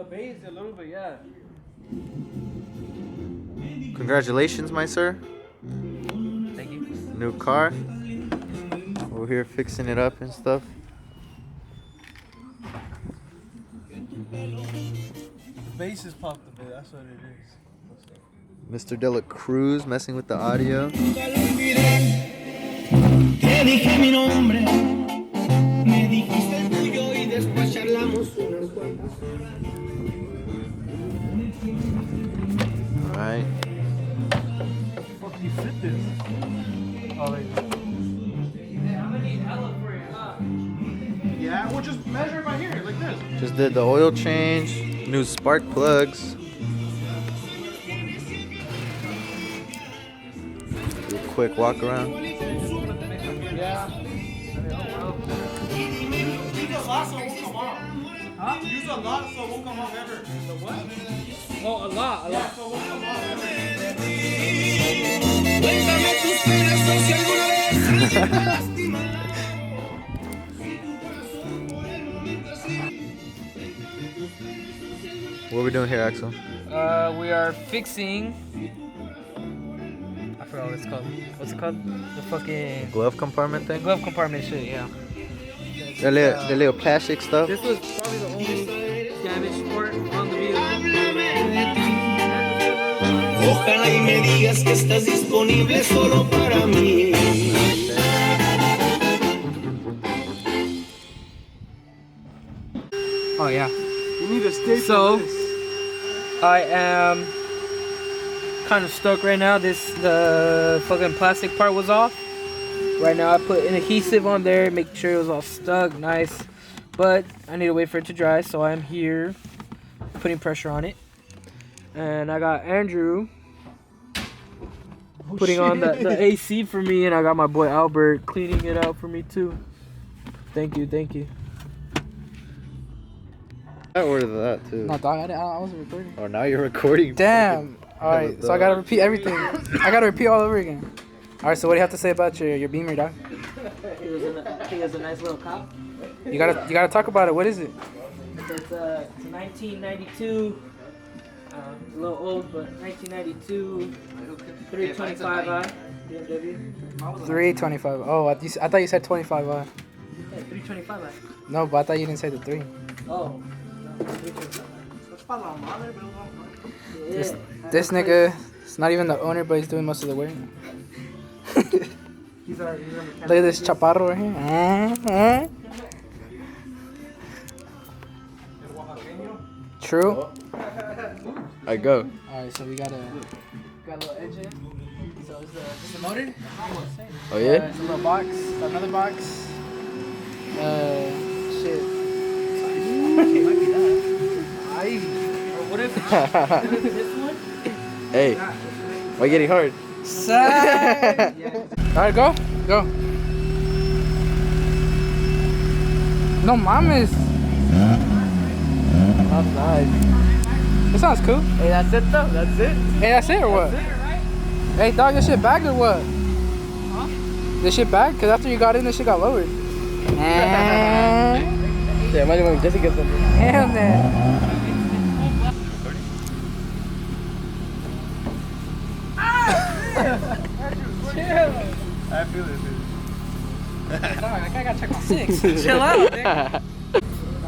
base a little bit, yeah. Congratulations, my sir. Thank you. New car. We're here fixing it up and stuff. The base is popped a bit, that's what it is. Mr. Dela Cruz messing with the audio. Alright. How the fuck do you fit this? Oh, there you go. Yeah, we'll just measure it by here, like this. Just did the oil change, new spark plugs. Do a quick walk around. Yeah. Use a lot so it won't come off. Huh? Use a lot so it won't come off ever. The what? Oh, a lot. Yeah, so it won't come off ever. What are we doing here, Axel? We are fixing. I forgot what it's called. What's it called? The fucking Glove compartment thing? glove compartment shit. Yeah. The little plastic stuff? This was probably the only damaged part on the vehicle. Ojalá y me digas que estás disponible solo para mí. Oh yeah. You need to stay So I am kind of stuck right now. The fucking plastic part was off. Right now I put an adhesive on there, make sure it was all stuck, nice. But I need to wait for it to dry, so I'm here putting pressure on it. And I got Andrew putting on the AC for me, and I got my boy Albert cleaning it out for me too. Thank you, thank you. I ordered that too. No, dog, I wasn't recording. Oh, now you're recording. Damn. Alright, so I gotta repeat everything. I gotta repeat all over again. Alright, so what do you have to say about your Beamer, dog? He was a nice little cop. You gotta talk about it. What is it? It's a 1992, a little old, but 1992 325i BMW. 325. Oh, I thought you said 25. Yeah, 325i. No, but I thought you didn't say the 3. Oh, no, 325i. This nigga, it's not even the owner, but he's doing most of the work. He's our mechanic. Look at this chaparro right here. True. I go. Alright, so we got a little engine. So it's the motor. Oh yeah? It's a little box, another box. Shit. It might be that. Or what if it's this one? Hey, why getting hard? Side. Alright, go. No mames. That's nice. That sounds cool. Hey, that's it though. That's it. Hey, that's it or what? That's it, right? Hey, dog, this shit bagged or what? Huh? This shit bagged? Cause after you got in, this shit got lowered. Yeah, imagine when Jesse gets something. Damn that. I feel it, dude. I gotta check my 6. Chill out, nigga.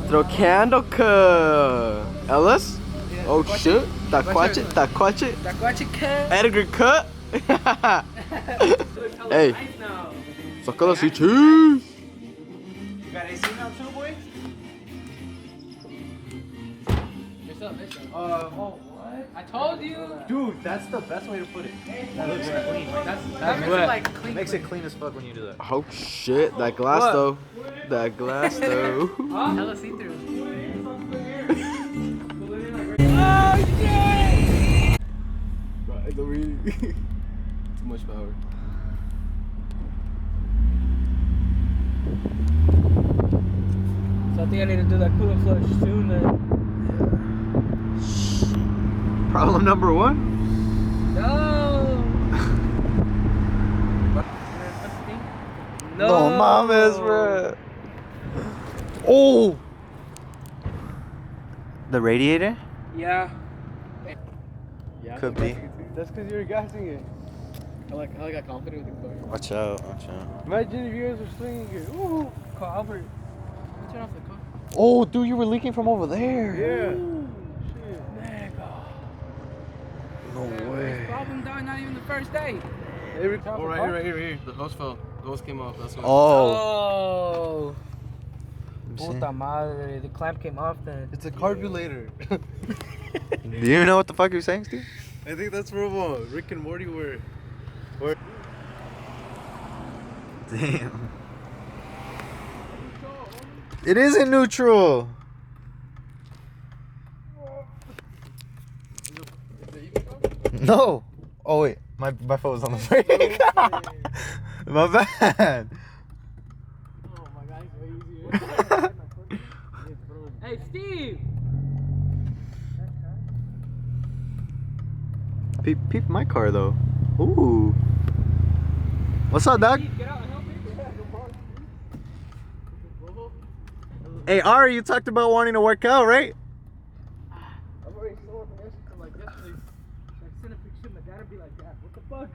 Throw candle cut. Ellis? Oh shit. Taquache. Edgar cut. Hey. Sacala si cheese. You got AC now too, boy? Oh, what? I told you. Dude, that's the best way to put it. That looks clean. That's That makes it like clean. makes it clean as fuck when you do that. Oh shit. That glass What? though. That glass though. Huh? Hella see-through. Too much power. So I think I need to do that coolant flush soon then. Problem number 1? No! No mames, bro. Oh! The radiator? Yeah. Could be. That's because you were gassing it. I got confident with the car. Watch out, watch out. Imagine if you guys were swinging it. Ooh. Call Albert. Turn off the car. Oh, dude, you were leaking from over there. Yeah. No way. Problem done, not even the first day. Oh, right here. The hose fell. The hose came off. That's why. Oh. Oh. Puta madre. The clamp came off then. It's a carburetor. Do you know what the fuck you're saying, Steve? I think that's where Rick and Morty were. Damn. It is in neutral. No. Oh wait, my foot was on the brake. My bad. Oh my God, it's way easier. Hey, Steve. Peep my car though. Ooh. What's up, dog? Get out and help me. Hey, Ari, you talked about wanting to work out, right? I've already sold from yesterday to like yesterday. I sent a picture of my dad and be like, Dad, what the fuck?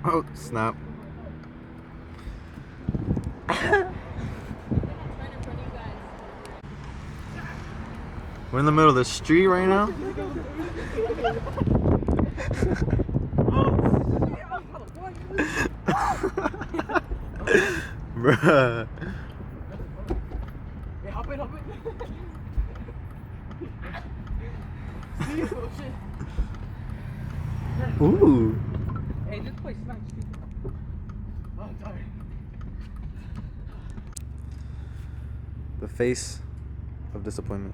Oh, snap. We're in the middle of the street right now. Bruh. Hey, hop in. Ooh. Hey, this place is nice. Oh, I'm tired. The face of disappointment.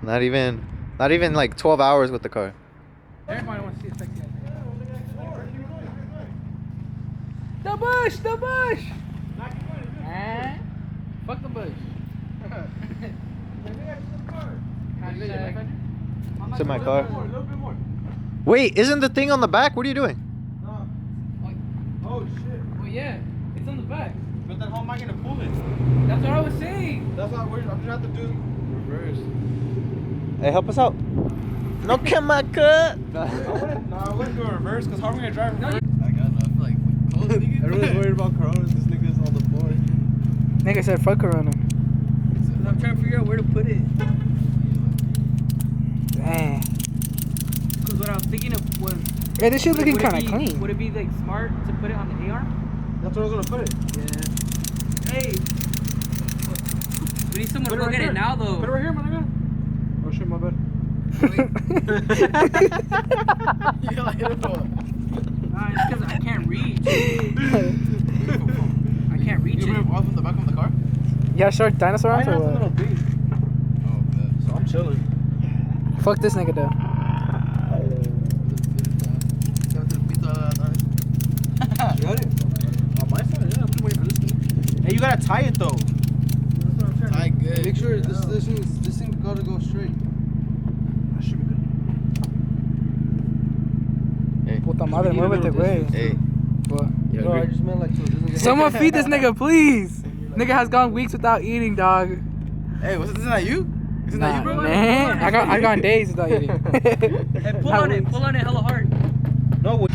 Not even like 12 hours with the car. Everybody wants to see a sexy ass. The bush! Fuck the bush. It's in my car. A little bit more. Wait, isn't the thing on the back? What are you doing? Oh shit. Well, yeah, it's on the back. But then how am I gonna pull it? That's what I was saying. That's not weird. I'm just have to do reverse. Hey, help us out. No, come on, cut. I wouldn't do a reverse because how am I gonna drive reverse? I got enough. Like, Everyone's worried about Coronas. This nigga's on the floor. Nigga said fuck Corona. I'm trying to figure out where to put it. Dang. Because what I was thinking of was... Yeah, this shit's looking would it kind of be- clean. Would it be like smart to put it on the A-arm? That's where I was gonna put it. Yeah. Hey. We need someone to look at it now though. Put it right here, my nigga. Oh shit, my bad. Nah, it's because I can't reach. I can't reach You it. put it off in the back of the car? Yeah, shark dinosaur I arms or have a what? little beat, Oh, man. so I'm chilling. Fuck this nigga though. You got it? On my side, yeah. I'm just waiting for this thing. Hey, you gotta tie it though. I good. Make sure this thing gotta go straight. That should be good. Puta madre, muévete, güey. Hey. What? No, I just meant like so it doesn't get. Someone feed this nigga, please. Nigga has gone weeks without eating, dog. Hey, this not you? Isn't Nah, that you, bro? man. I gone days without eating. Hey, pull on it hella hard. No.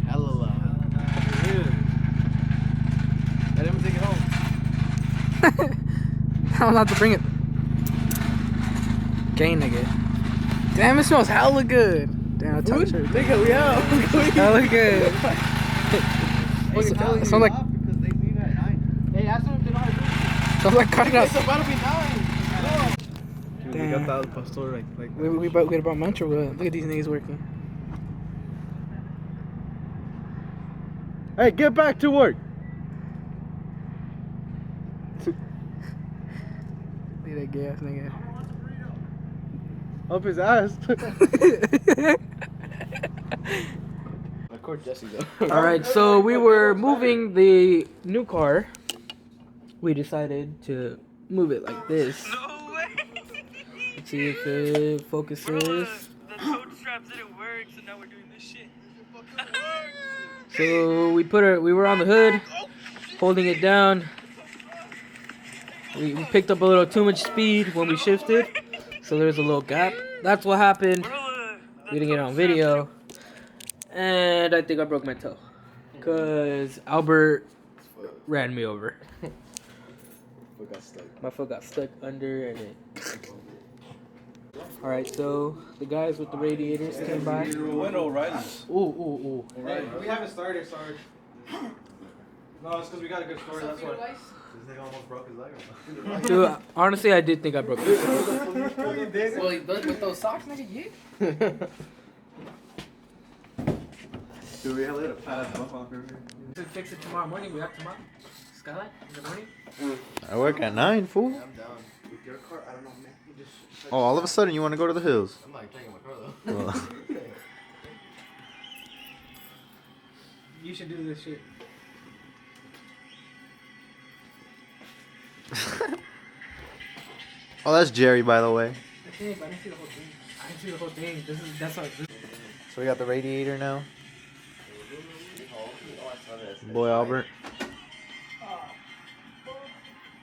Hella loud. Let him take it home. I'm not to bring it. Gang nigga. Damn, it smells hella good. Damn, I touched it. Nigga, we out. Hella good. It sounds like Because they leave at 9. Hey, ask them if they know how to do it. sounds like cutting up. It's about to be 9. Dude, Damn. we got that pastor like We about munch or what? Look at these niggas working. Hey, get back to work. Look at that gay ass nigga. Up his ass. record Jesse though. All right, so we were moving the new car. We decided to move it like this. No way! Let's see if it focuses. The toad straps didn't work, so now we're doing this shit. So we were on the hood, holding it down. We picked up a little too much speed when we shifted, so there's a little gap. That's what happened. We didn't get it on video, and I think I broke my toe, cause Albert ran me over. My foot got stuck under and it. Alright, so the guys with the radiators came by. Window, right? Ooh. Hey, we haven't started, Sarge. No, it's because we got a good story, that's why. This nigga almost broke his leg. Dude, honestly, I did think I broke my foot. Well, with those socks, nigga, yeah. Dude, we had to pass buff off over here. To fix it tomorrow morning, we have tomorrow. Skylight in the morning. I work at 9, fool. I'm down. With your car, I don't know, man. Oh, all of a sudden you want to go to the hills. I'm like taking my car though. Well, You should do this shit. oh, that's Jerry, by the way. I didn't see the whole thing. I didn't see the whole thing. That's how. So we got the radiator now. Boy, Albert.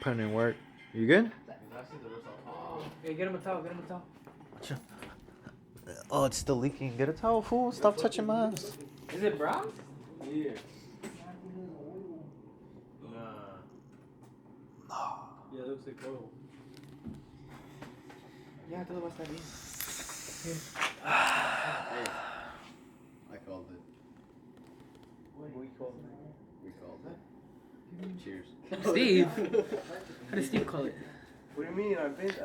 Putting in work. You good? Hey, get him a towel. Oh, it's still leaking. Get a towel, fool. Stop touching my ass. Is it brown? Yeah. Yeah, it looks like oil. Yeah, todo va a estar bien. I called it. What we call We called it. Cheers. Steve. How does Steve call it? What do you mean?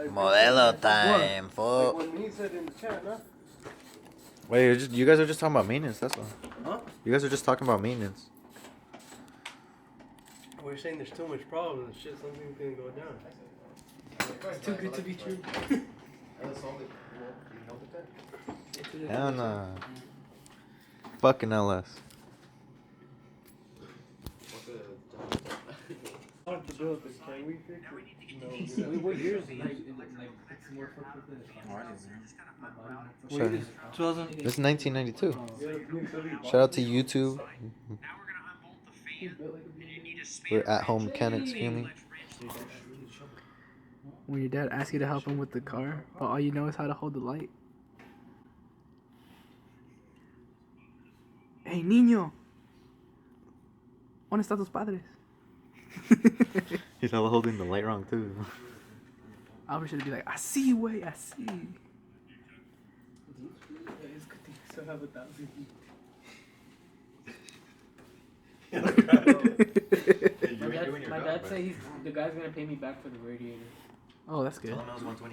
Modelo time, fool. When he said in the chat, no? Wait, you guys are just talking about maintenance, that's all. Huh? You guys are just talking about maintenance. We're saying there's too much problems and shit, something's gonna go down. It's too good to be true. Hell nah. Fucking LS. Can we fix it? No. What year is it? Like it's more fucked with the Sure. This is 1992. Shout out to YouTube. We're at home mechanics fuming. When your dad asks you to help him with the car, but all you know is how to hold the light. Hey, niño. ¿Dónde están tus padres? He's all holding the light wrong too. Albert should be like, I see, way, I see. still have 1,000 My dad said the guy's gonna pay me back for the radiator. Oh, that's good. Tell him it was 120.